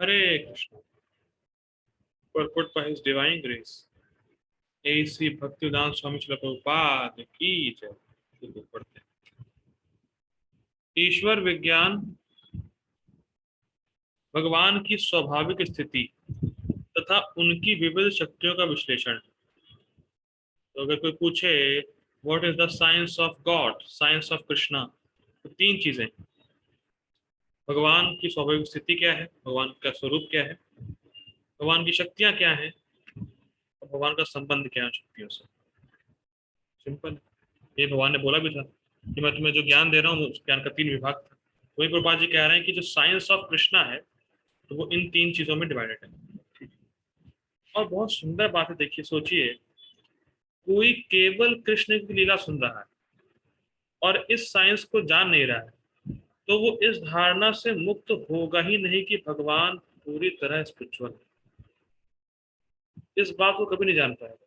Hare Krishna. purport by his divine grace Shri Bhaktivedanta स्वामी श्रील प्रभुपाद की जय। तो पढ़ते हैं। ईश्वर विज्ञान भगवान की स्वाभाविक स्थिति तथा उनकी विविध शक्तियों का विश्लेषण। तो अगर कोई पूछे what is the science of God, science of Krishna, तो तीन चीजें। भगवान की स्वाभाविक स्थिति क्या है, भगवान का स्वरूप क्या है, भगवान की शक्तियां क्या हैं, और भगवान का संबंध क्या है शक्तियों से। सिंपल। ये भगवान ने बोला भी था कि मैं तुम्हें जो ज्ञान दे रहा हूँ उस ज्ञान का तीन विभाग था। वही प्रभुपाद जी कह रहे हैं कि जो साइंस ऑफ कृष्णा है तो वो इन तीन चीजों में डिवाइडेड है। ठीक है। और बहुत सुंदर बात है, देखिए सोचिए, कोई केवल कृष्ण की लीला सुन रहा है और इस साइंस को जान नहीं रहा है, तो वो इस धारणा से मुक्त होगा ही नहीं कि भगवान पूरी तरह स्पिरिचुअल है। इस बात को कभी नहीं जान पाएगा,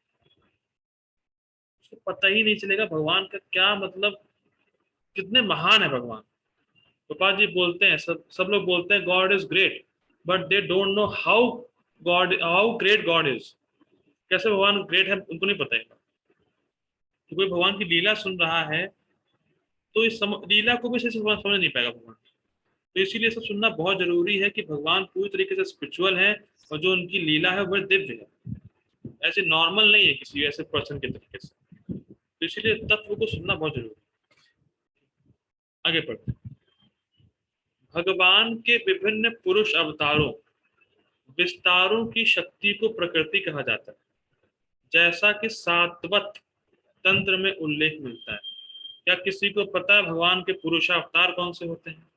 उसको पता ही नहीं चलेगा भगवान का क्या मतलब, कितने महान है भगवान। गोपाल जी बोलते हैं, सब लोग बोलते हैं God is great, but they don't know how great God is. कैसे भगवान ग्रेट है उनको नहीं पता है। तो कोई भगवान की लीला सुन रहा है तो इस लीला को भी सही से समझ नहीं पाएगा भगवान। तो इसीलिए सब सुनना बहुत जरूरी है कि भगवान पूरी तरीके से स्पिरिचुअल है और जो उनकी लीला है वह दिव्य है, ऐसे नॉर्मल नहीं है किसी ऐसे पर्सन के तरीके से। तो इसीलिए तत्व को सुनना बहुत जरूरी है। आगे पढ़ते हैं। भगवान के विभिन्न पुरुष अवतारों विस्तारों की शक्ति को प्रकृति कहा जाता है, जैसा कि सातवत तंत्र में उल्लेख मिलता है। क्या किसी को पता है भगवान के पुरुषावतार कौन से होते हैं?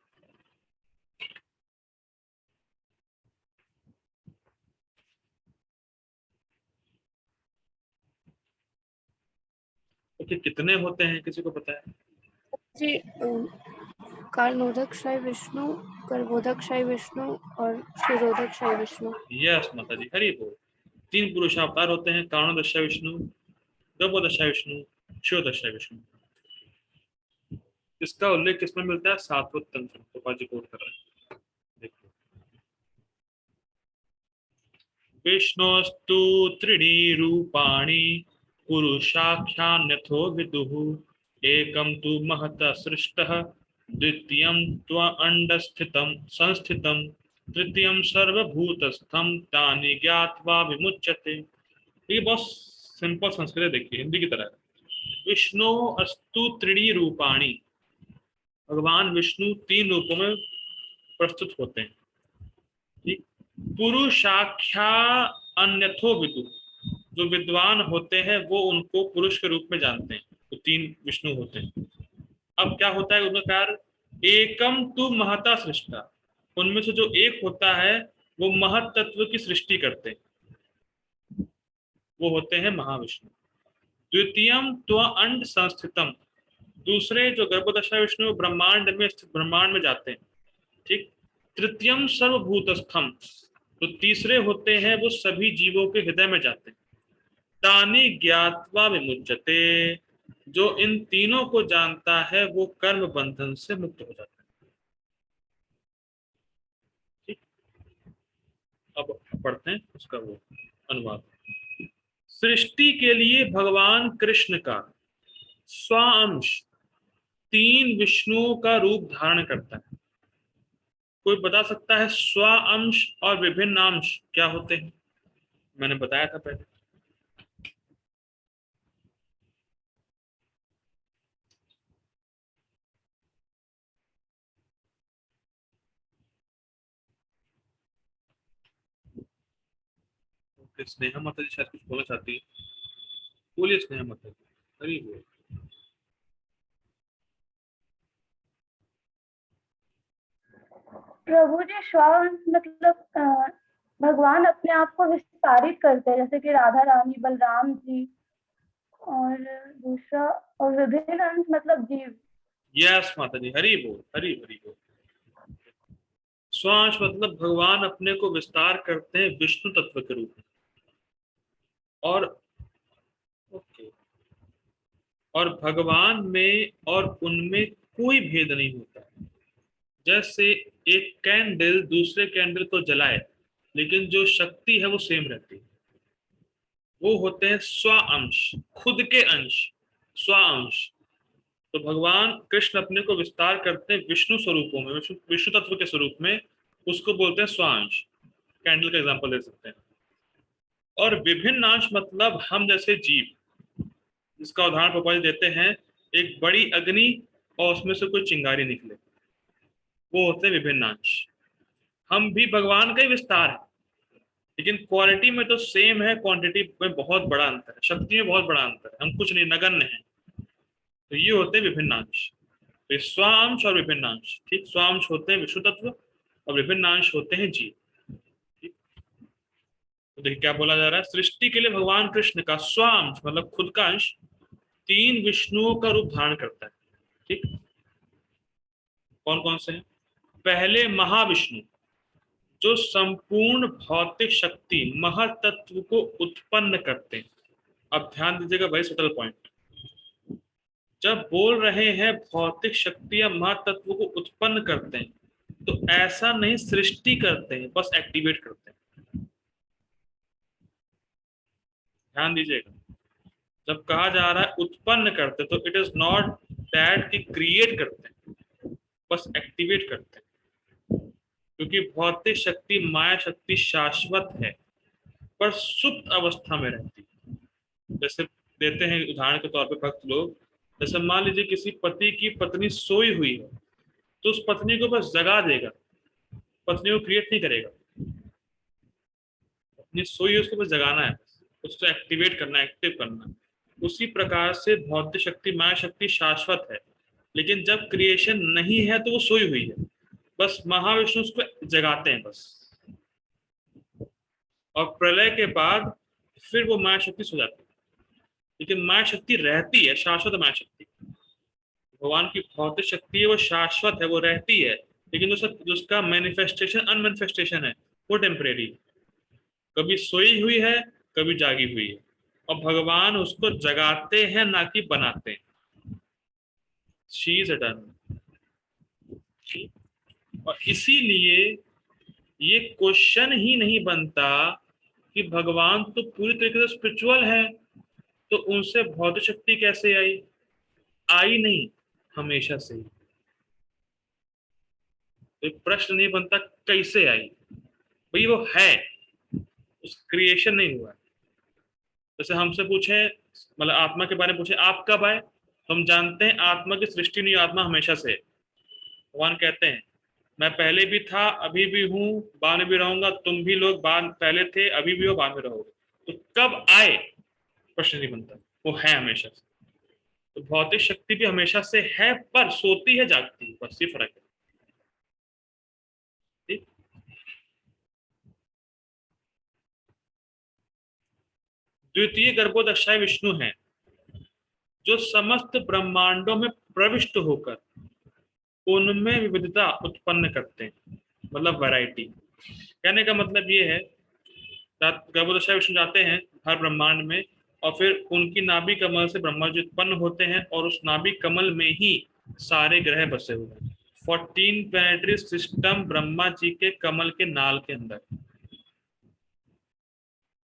तो कितने होते हैं, किसी को पता है? जी, कालनोदक शाय विष्णु, कर्बोदक शाय विष्णु और क्षीरोदक शाय विष्णु। यस माता जी, हरि बोल। तीन पुरुषावतार होते हैं, कारणोदशा विष्णु, द्रव्योदशा विष्णु, क्षीरोदशा विष्णु। इसका उल्लेख किसमें मिलता है? सातवत तंत्र। गोपाल जी कोट कर रहे हैं, देखिए। विष्णोस्तु त्रीणि रूपाणि पुरुषाख्यान्यथो विदुः एकं तु महतः सृष्टः, द्वितीयं त्वंडस्थितं संस्थितं, तृतीयं सर्वभूतस्थं तानि ज्ञात्वा विमुच्यते। ये बहुत सिंपल संस्कृत है, देखिए हिंदी की तरह है। विष्णु अस्तु त्रीणि रूपाणि, भगवान विष्णु तीन रूपों में प्रस्तुत होते हैं। ठीक। पुरुषाख्या अन्यथो विदु, जो विद्वान होते हैं वो उनको पुरुष के रूप में जानते हैं। तो तीन विष्णु होते हैं। अब क्या होता है उनका कार्य? एकम तु महता सृष्टा, उनमें से जो एक होता है वो महत तत्व की सृष्टि करते हैं, वो होते हैं महाविष्णु। द्वितीयम त्व अंड संस्थितम, दूसरे जो गर्भदशा विष्णु ब्रह्मांड में स्थित, ब्रह्मांड में जाते हैं। ठीक। तृतीयम सर्वभूतस्थम, तो तीसरे होते हैं वो सभी जीवों के हृदय में जाते हैं। तानि ज्ञात्वा विमुच्यते, जो इन तीनों को जानता है वो कर्म बंधन से मुक्त हो जाता है। ठीक। अब पढ़ते हैं उसका वो अनुवाद। सृष्टि के लिए भगवान कृष्ण का स्वांश तीन विष्णुओं का रूप धारण करता है। कोई बता सकता है स्व अंश और विभिन्न अंश क्या होते हैं? मैंने बताया था पहले। स्नेहा माता जी शायद कुछ बोलना चाहती है, बोलिए स्नेहा माता जी। हरी बोल। प्रभु जी, श्वास मतलब भगवान अपने आप को विस्तारित करते हैं, जैसे कि राधा रानी, बलराम जी, और दूसरा और विभिन्न अंश मतलब जीव। यस माता जी, हरी बोल, हरी हरी बोल। श्वास मतलब भगवान अपने को विस्तार करते हैं विष्णु तत्व के रूप में। और ओके, और भगवान में और उनमें कोई भेद नहीं होता है। जैसे एक कैंडल दूसरे कैंडल को जलाए, लेकिन जो शक्ति है वो सेम रहती है। वो होते हैं स्व अंश, खुद के अंश, स्व अंश। तो भगवान कृष्ण अपने को विस्तार करते हैं विष्णु स्वरूपों में, विष्णु तत्व के स्वरूप में, उसको बोलते हैं स्वांश। कैंडल का एग्जांपल दे सकते हैं। और विभिन्न अंश मतलब हम जैसे जीव, इसका उदाहरण प्रभुपाद जी देते हैं, एक बड़ी अग्नि और उसमें से कोई चिंगारी निकले, वो होते हैं विभिन्न अंश। हम भी भगवान का ही विस्तार है, लेकिन क्वालिटी में तो सेम है, क्वांटिटी में बहुत बड़ा अंतर है, शक्ति में बहुत बड़ा अंतर है, हम कुछ नहीं, नगण्य है। तो ये होते हैं विभिन्न अंश। तो स्वांश और विभिन्न अंश, ठीक, स्वांश होते हैं विष्णु तत्व और विभिन्न अंश होते हैं जीव। ठीक, तो देखिए क्या बोला जा रहा है, सृष्टि के लिए भगवान कृष्ण का स्वांश मतलब खुद का अंश 3 विष्णुओं का रूप धारण करता है। ठीक, कौन कौन से हैं? पहले महाविष्णु, जो संपूर्ण भौतिक शक्ति महातत्व को उत्पन्न करते हैं। अब ध्यान दीजिएगा, भाई सटल पॉइंट। जब बोल रहे हैं भौतिक शक्ति या महातत्व को उत्पन्न करते हैं, तो ऐसा नहीं सृष्टि करते हैं, बस एक्टिवेट करते हैं। ध्यान दीजिएगा, जब कहा जा रहा है उत्पन्न करते, तो इट इज नॉट दैट कि क्रिएट करते हैं, बस एक्टिवेट करते हैं। क्योंकि भौतिक शक्ति माया शक्ति शाश्वत है, पर सुप्त अवस्था में रहती है। जैसे देते हैं उदाहरण के तौर पे भक्त लोग, जैसे मान लीजिए किसी पति की पत्नी सोई हुई है, तो उस पत्नी को बस जगा देगा, पत्नी को क्रिएट नहीं करेगा। पत्नी सोई है, उसको बस जगाना है, उसको एक्टिवेट करना, एक्टिव करना। उसी प्रकार से भौतिक शक्ति माया शक्ति शाश्वत है, लेकिन जब क्रिएशन नहीं है तो वो सोई हुई है, बस महाविष्णु उसको जगाते हैं बस। और प्रलय के बाद फिर वो माया शक्ति सो जाती है, लेकिन माया शक्ति रहती है, शाश्वत माया शक्ति। भगवान की भौतिक शक्ति है वो शाश्वत है, वो रहती है, लेकिन उसका मैनिफेस्टेशन अनमैनिफेस्टेशन है, वो टेम्परेरी, कभी सोई हुई है कभी जागी हुई है। और भगवान उसको जगाते हैं, ना कि बनाते हैं। She is eternal. और इसीलिए ये क्वेश्चन ही नहीं बनता कि भगवान तो पूरी तरीके से स्पिरिचुअल है, तो उनसे भौतिक शक्ति कैसे आई? आई नहीं, हमेशा से ही। तो प्रश्न नहीं बनता कैसे आई, भाई वो है, उस क्रिएशन नहीं हुआ। जैसे हमसे पूछे, मतलब आत्मा के बारे में पूछे, आप कब आए? हम जानते हैं आत्मा की सृष्टि नहीं, आत्मा हमेशा से। भगवान कहते हैं मैं पहले भी था, अभी भी हूँ, बाद में भी रहूंगा, तुम भी लोग बाद पहले थे, अभी भी हो, बाद में रहोगे। तो कब आए प्रश्न नहीं बनता, वो है हमेशा से। तो भौतिक शक्ति भी हमेशा से है, पर सोती है जागती है, बस ये फर्क है। ठीक, द्वितीय गर्भोदक्षाय विष्णु है, जो समस्त ब्रह्मांडों में प्रविष्ट होकर उनमें विविधता उत्पन्न करते हैं, मतलब वैरायटी। कहने का मतलब ये है, गर्भोदशा विष्णु जाते हैं हर ब्रह्मांड में, और फिर उनकी नाभि कमल से ब्रह्मा जी उत्पन्न होते हैं, और उस नाभि कमल में ही सारे ग्रह बसे हुए हैं। 14 प्लैनेटरी सिस्टम ब्रह्मा जी के कमल के नाल के अंदर।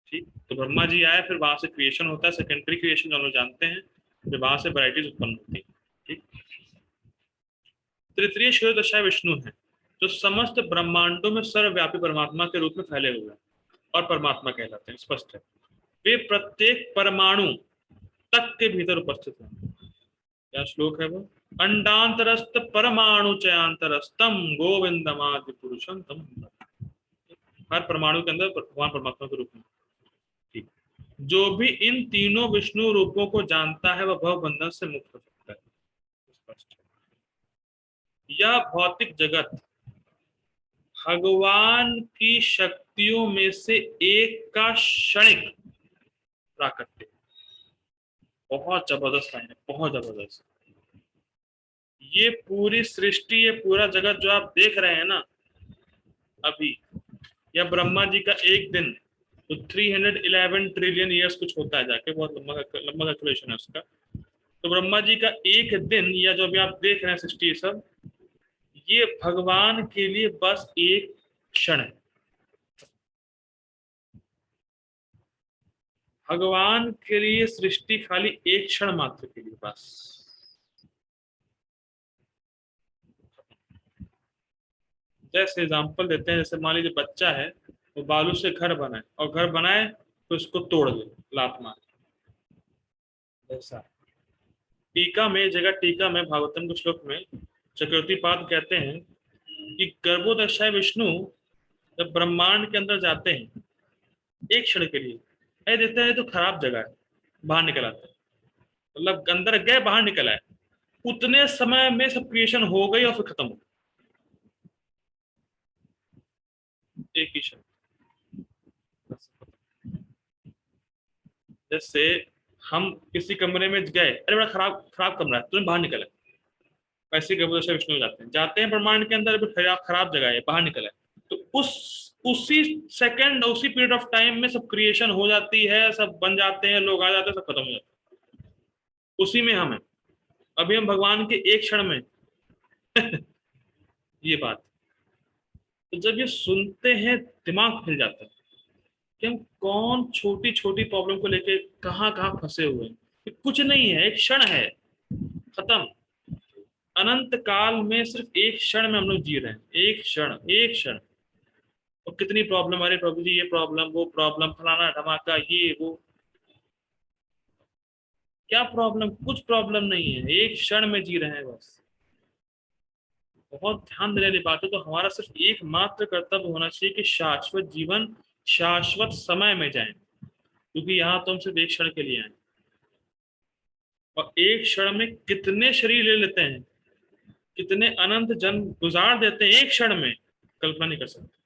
ठीक, तो ब्रह्मा जी आए, फिर वहां से क्रिएशन होता है, सेकेंडरी क्रिएशन जो लोग जानते हैं, फिर वहां से वैरायटीज उत्पन्न होती है। ठीक, तृतीय क्षीरोदशा विष्णु है, जो समस्त ब्रह्मांडों में सर्वव्यापी परमात्मा के रूप में फैले हुए हैं और परमात्मा कहलाते हैं, स्पष्ट है। वे प्रत्येक परमाणु तक के भीतर उपस्थित हैं। क्या श्लोक है वो? अंडांतरस्त परमाणु चयांतरस्तम गोविंदमादि पुरुषम तम। हर परमाणु के अंदर भगवान परमात्मा के रूप में। ठीक, जो भी इन तीनों विष्णु रूपों को जानता है वह भव बंधन से मुक्त हो सकता है, स्पष्ट है। यह भौतिक जगत भगवान की शक्तियों में से एक का क्षणिक प्राकट्य। बहुत जबरदस्त लाइन है, बहुत जबरदस्त। ये पूरी सृष्टि, ये पूरा जगत जो आप देख रहे हैं ना अभी, या ब्रह्मा जी का एक दिन, तो 311 ट्रिलियन ईयर्स कुछ होता है जाके, बहुत लंबा कैलकुलेशन है उसका। तो ब्रह्मा जी का एक दिन, या जो अभी आप देख रहे हैं सृष्टि सब, ये भगवान के लिए बस एक क्षण है। भगवान के लिए सृष्टि खाली एक क्षण मात्र के लिए बस। जैसे एग्जाम्पल देते हैं, जैसे मान लीजिए बच्चा है, वो बालू से घर बनाए और घर बनाए तो उसको तोड़ दे लात मार। ऐसा टीका में, जगह टीका में भागवतम के श्लोक में चक्रवर्ती पाद कहते हैं कि गर्भोदक्षाय विष्णु जब ब्रह्मांड के अंदर जाते हैं एक क्षण के लिए, ऐ देते हैं तो खराब जगह है, बाहर निकल आते हैं, मतलब अंदर गए बाहर निकल आए, उतने समय में सब क्रिएशन हो गई और फिर खत्म हो गई, एक ही क्षण। जैसे हम किसी कमरे में गए, अरे बड़ा खराब खराब कमरा है, तुरंत बाहर निकले, वैसे गर्भोदशा विष्णु जाते हैं ब्रह्मांड के अंदर, खराब खराब जगह है, बाहर निकले, तो उसी सेकंड, उसी पीरियड ऑफ टाइम में सब क्रिएशन हो जाती है, सब बन जाते हैं, लोग आ जाते हैं, सब खत्म हो जाता है, उसी में हम है। अभी हम भगवान के एक क्षण में ये बात, तो जब ये सुनते हैं दिमाग हिल जाता है कि हम कौन छोटी छोटी प्रॉब्लम को लेके कहाँ कहाँ फंसे हुए हैं। ये कुछ नहीं है, एक क्षण है, खत्म। अनंत काल में सिर्फ एक क्षण में हम लोग जी रहे हैं, एक क्षण, एक क्षण। और कितनी प्रॉब्लम, अरे प्रभु जी ये प्रॉब्लम, वो प्रॉब्लम, फलाना धमाका, ये वो, क्या प्रॉब्लम, कुछ प्रॉब्लम नहीं है, एक क्षण में जी रहे हैं बस। बहुत ध्यान देने वाली बात है। तो हमारा सिर्फ एकमात्र कर्तव्य होना चाहिए कि शाश्वत जीवन, शाश्वत समय में जाएं, क्योंकि यहाँ तो हम सिर्फ एक क्षण के लिए आए, और एक क्षण में कितने शरीर ले लेते हैं, कितने अनंत जन्म गुजार देते हैं एक क्षण में, कल्पना नहीं कर सकते।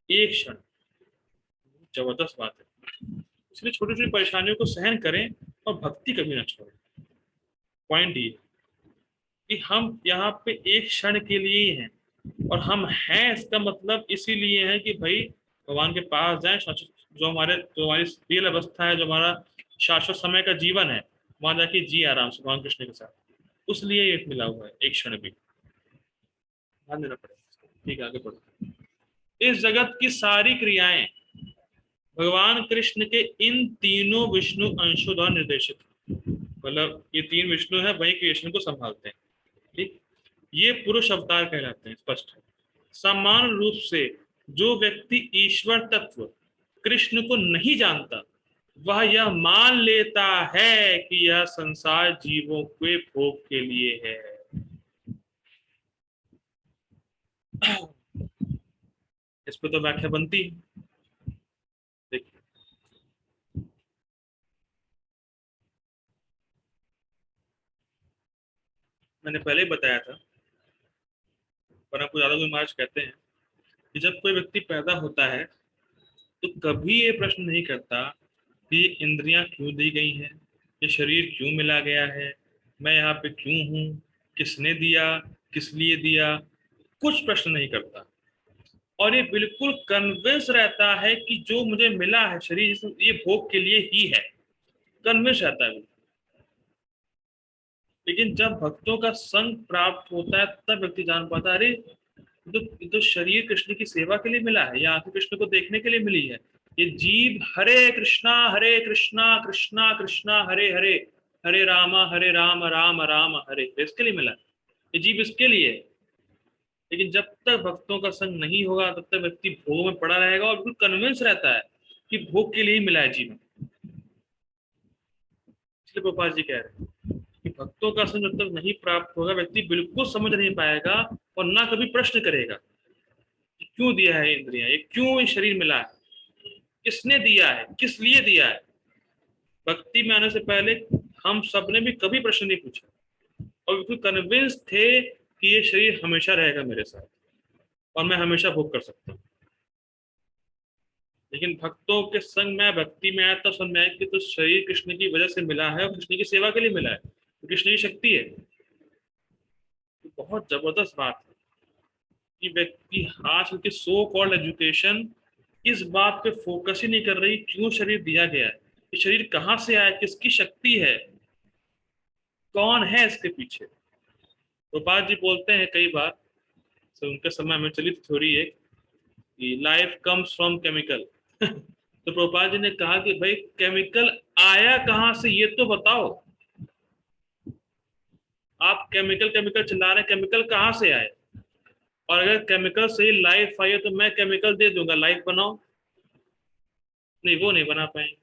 एक क्षण, जबरदस्त बात है। इसलिए छोटी छोटी परेशानियों को सहन करें और भक्ति कभी ना छोड़ें। पॉइंट ये कि हम यहाँ पे एक क्षण के लिए ही हैं, और हम हैं इसका मतलब इसीलिए है कि भाई भगवान के पास जाएं, जो हमारी रियल अवस्था है, जो हमारा शाश्वत समय का जीवन है, वहां जाके जी आराम से भगवान कृष्ण के साथ, उसलिए ये मिला हुआ है एक क्षण भी, ध्यान देना पड़ेगा। ठीक है, आगे बढ़ो। इस जगत की सारी क्रियाएं भगवान कृष्ण के इन तीनों विष्णु अंशों द्वारा निर्देशित, मतलब ये तीन विष्णु है, वही क्रिएशन को संभालते हैं। ठीक, ये पुरुष अवतार कहलाते हैं, स्पष्ट है। समान रूप से जो व्यक्ति ईश्वर तत्व कृष्ण को नहीं जानता, वह यह मान लेता है कि यह संसार जीवों के भोग के लिए है। इस पर तो व्याख्या बनती है। देखिए, मैंने पहले ही बताया था, पर आपको ज्यादा कोई महाराज कहते हैं कि जब कोई व्यक्ति पैदा होता है तो कभी ये प्रश्न नहीं करता कि ये इंद्रियां क्यों दी गई हैं, ये शरीर क्यों मिला गया है, मैं यहाँ पे क्यों हूँ, किसने दिया, किस लिए दिया, कुछ प्रश्न नहीं करता। और ये बिल्कुल कन्विंस रहता है कि जो मुझे मिला है शरीर, ये भोग के लिए ही है, कन्विंस रहता है। लेकिन जब भक्तों का संग प्राप्त होता है तब व्यक्ति जान पाता है, अरे तो शरीर कृष्ण की सेवा के लिए मिला है, या आंखें कृष्ण को देखने के लिए मिली है। ये जीव हरे कृष्णा कृष्णा कृष्णा हरे हरे, हरे राम राम राम हरे, इसके लिए मिला है, ये जीव इसके लिए है। लेकिन जब तक भक्तों का संग नहीं होगा तब तक व्यक्ति भोग में पड़ा रहेगा और बिल्कुल कन्विंस रहता है कि भोग के लिए ही मिला है जीवन। इसलिए गोपाल जी कह रहे हैं कि भक्तों का संग जब तक नहीं प्राप्त होगा व्यक्ति बिल्कुल समझ नहीं पाएगा और ना कभी प्रश्न करेगा क्यों दिया है इंद्रियां, ये क्यों ये शरीर मिला है, किसने दिया है, किस लिए दिया है। भक्ति में आने से पहले हम सब ने भी कभी प्रश्न नहीं पूछा और बिल्कुल कन्विंस थे कि ये शरीर हमेशा रहेगा मेरे साथ और मैं हमेशा भोग कर सकता हूँ। लेकिन भक्तों के संग में, भक्ति में आया तब समझ में आया कि तो शरीर कृष्ण की वजह से मिला है और कृष्ण की सेवा के लिए मिला है, तो कृष्ण की शक्ति है। तो बहुत जबरदस्त बात है कि व्यक्ति आज की सो कॉल्ड एजुकेशन इस बात पे फोकस ही नहीं कर रही क्यों शरीर दिया गया है, ये शरीर कहाँ से आया, किसकी शक्ति है, कौन है इसके पीछे। गोपाल जी बोलते हैं कई बार तो उनके समय में चली थ्योरी है कि लाइफ कम्स फ्रॉम केमिकल। तो प्रभुपाद जी ने कहा कि भाई केमिकल आया कहाँ से ये तो बताओ। आप केमिकल केमिकल चिल्ला रहे हैं, केमिकल कहाँ से आए? और अगर केमिकल से ही लाइफ आई है तो मैं केमिकल दे दूंगा लाइफ बनाओ, नहीं वो नहीं बना पाएंगे।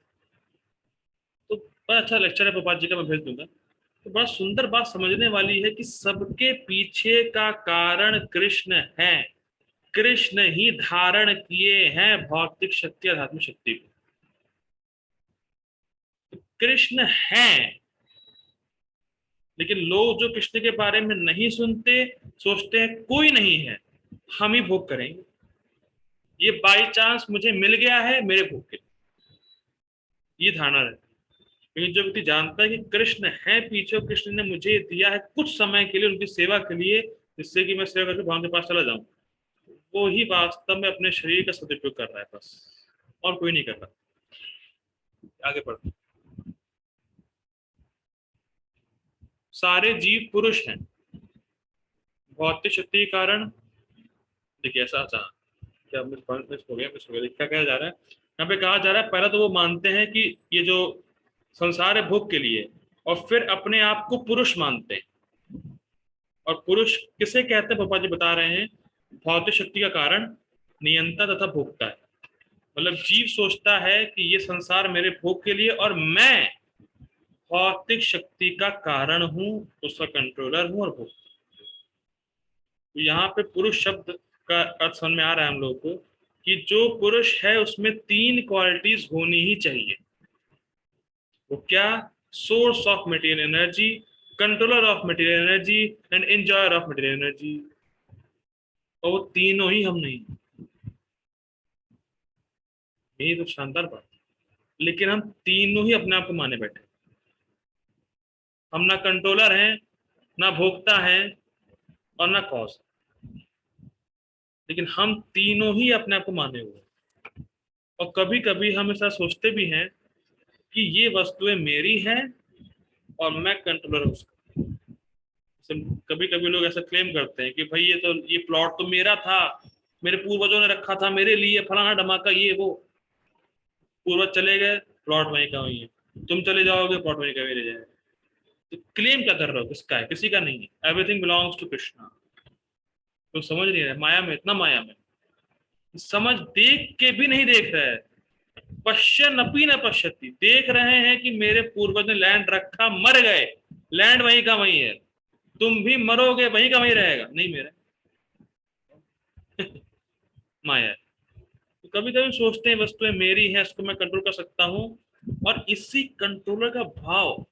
तो बड़ा अच्छा लेक्चर है प्रभुपाद जी का, मैं भेज दूंगा। तो बड़ा सुंदर बात समझने वाली है कि सबके पीछे का कारण कृष्ण है। कृष्ण ही धारण किए हैं भौतिक शक्ति आध्यात्मिक शक्ति को। तो कृष्ण है, लेकिन लोग जो कृष्ण के बारे में नहीं सुनते, सोचते हैं कोई नहीं है, हम ही भोग करेंगे, ये बाई चांस मुझे मिल गया है मेरे भोग के, ये धारणा रहती है। लेकिन जो व्यक्ति जानता है कि कृष्ण है पीछे, कृष्ण ने मुझे दिया है कुछ समय के लिए, उनकी सेवा के लिए, जिससे कि मैं सेवा करके भगवान के पास चला जाऊं, वो ही वास्तव में अपने शरीर का सदुपयोग कर रहा है बस, और कोई नहीं कर रहा। आगे बढ़ते, सारे जीव पुरुष हैं भौतिक शक्ति के कारण। देखिए ऐसा अच्छा क्या मिस हो गया क्या कहा जा रहा है यहाँ पे? कहा जा रहा है पहला तो वो मानते हैं कि ये जो संसार है भोग के लिए, और फिर अपने आप को पुरुष मानते हैं। और पुरुष किसे कहते हैं पापा जी बता रहे हैं? भौतिक शक्ति का कारण, नियंता तथा भोगता है। मतलब जीव सोचता है कि ये संसार मेरे भोग के लिए और मैं भौतिक शक्ति का कारण हूं, उसका कंट्रोलर हूं और भोग। तो यहाँ पे पुरुष शब्द का अर्थ समझ में आ रहा है हम लोग को कि जो पुरुष है उसमें 3 क्वालिटीज होनी ही चाहिए। वो क्या? Source of material energy, controller of material energy and enjoyer of material energy. और वो तीनों ही हम नहीं, यही तो शानदार बात है। लेकिन हम तीनों ही अपने आप को माने बैठे। हम ना कंट्रोलर हैं, ना भोक्ता है, और ना कॉज, लेकिन हम तीनों ही अपने आप को माने हुए हैं। और कभी कभी हम ऐसा सोचते भी हैं कि ये वस्तुएं मेरी हैं और मैं कंट्रोलर हूं उसका। कभी कभी लोग ऐसा क्लेम करते हैं कि भाई ये प्लॉट तो मेरा था, मेरे पूर्वजों ने रखा था मेरे लिए, फलाना धमाका ये वो। पूर्वज चले गए, प्लॉट वहीं का वहीं है, तुम चले जाओगे प्लॉट वहीं का वहीं रह जाएगा। तो क्लेम क्या कर रहे हो? किसका है? किसी का नहीं है। Everything belongs to Krishna. तो समझ नहीं रहे, माया में, इतना माया में समझ देख के भी नहीं देख रहे हैं। पश्यन्नपि न पश्यति, देख रहे हैं कि मेरे पूर्वज ने लैंड रखा, मर गए, लैंड वहीं का वहीं है, तुम भी मरोगे वहीं का वहीं रहेगा, नहीं मेरा। माया है। तो कभी कभी सोचते हैं वस्तुएं मेरी है, इसको मैं कंट्रोल कर सकता हूं, और इसी कंट्रोलर का भाव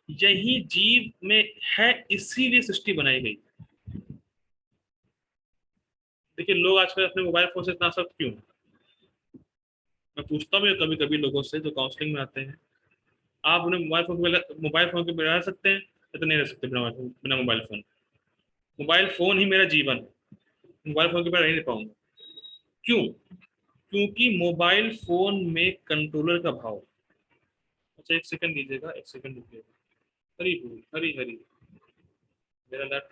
यही जीव में है, इसीलिए सृष्टि बनाई गई। देखिए लोग आजकल अपने मोबाइल फोन से इतना आसक्त क्यों? मैं पूछता हूँ कभी कभी लोगों से जो काउंसलिंग में आते हैं, आप उन्हें मोबाइल फोन के बिना रह सकते हैं या तो नहीं रह सकते बिना मोबाइल फोन? मोबाइल फोन ही मेरा जीवन है, मोबाइल फोन के बिना रह नहीं पाऊंगा। क्यों? क्योंकि मोबाइल फोन में कंट्रोलर का भाव। अच्छा एक सेकंड दीजिएगा, एक सेकंड दीजिएगा। हरी बोल, हरी हरी। मेरा लैपटॉप